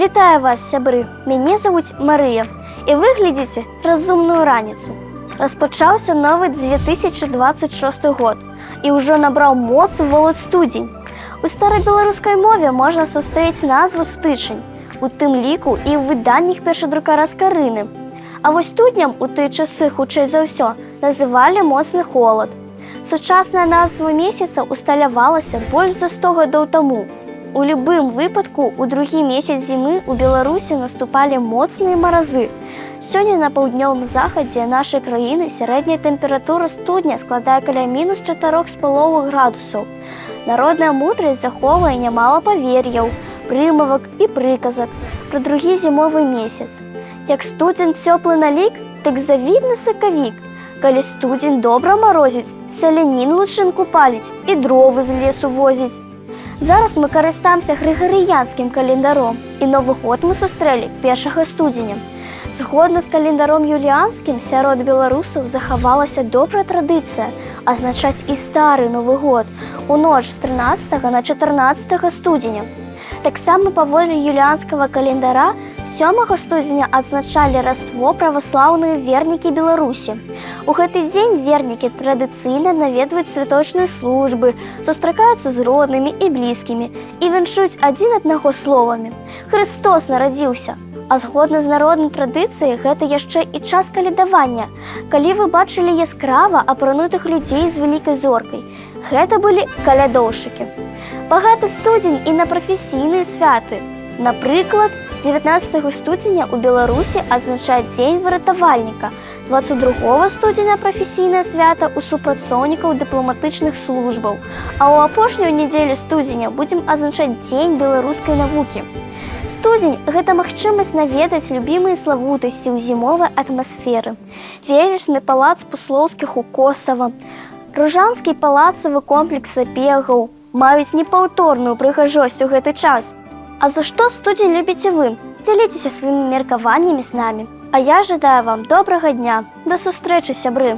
Вітаю вас, сябры! Мяне завуць Марыя, і вы глядзіце разумную раніцу. Распачаўся новы 2026 год, і ўжо набраў моц волат студзень. У старабеларускай мове можна сустрэць назву стычань, у тым ліку і ў выданнях першадрукара Скарыны. А вось студням у тыя часы, хутчэй за ўсё, называлі моцны холад. Сучасная назва месяца усталявалася больш за 100 гадоў таму. У любым выпадку, у другі месяц зімы ў Беларусі наступалі моцныя маразы. Сёння на паўднёвым захадзе нашай краіны сярэдняя тэмпература студня складае каля мінус 4,5 градусаў. Народная мудрасць захоўвае нямала павер'яў, прымавак і прыказак пра другі зімовы месяц. Як студзень цёплы на лік, так завідны сакавік. Калі студзень добра марозіць, селянін лучынку паліць і дровы з лесу возіць. Зараз мы карыстаемся грыгарыянскім календаром, і Новы год мы сустрэлі 1 студзеня. Згодна з календаром юліанскім, сярод беларусаў захавалася добрая традыцыя азначаць і стары Новы год у ноч з 13 на 14 студзеня. Таксама паводле юліанскага календара 7 студзеня адзначалі раство праваслаўныя вернікі Беларусі. У гэты дзень вернікі традыцыйна наведваюць святочныя службы, сустракаюцца з роднымі і блізкімі і віншуюць адзін аднаго словамі. Хрыстос нарадзіўся! А згодна з народнай традыцыяй, гэта яшчэ і час калядавання, калі вы бачылі яскрава апранутых людзей з вялікай зоркай. Гэта былі калядоўшчыкі. Багаты студзень і на прафесійныя святы. Напрыклад, 19 студзеня ў Беларусі адзначаюць дзень выратавальніка, 22 студзеня прафесійнае свята ў супрацоўнікаў дыпламатычных службаў, а ў апошнюю нядзелю студзеня будзем адзначаць дзень беларускай навукі. Студзень – гэта магчымасць наведаць любімыя славутасці ў зімовай атмасферы. Велічны палац Пуслоўскіх у Косава, Ружанскі палацавы комплекс Сапегаў маюць непаўторную прыгажосць у гэты час. А за што студзень любіце вы? Дзяліцеся сваімі меркаваннямі з намі. А я жадаю вам добрага дня. Да сустрэчы, сябры!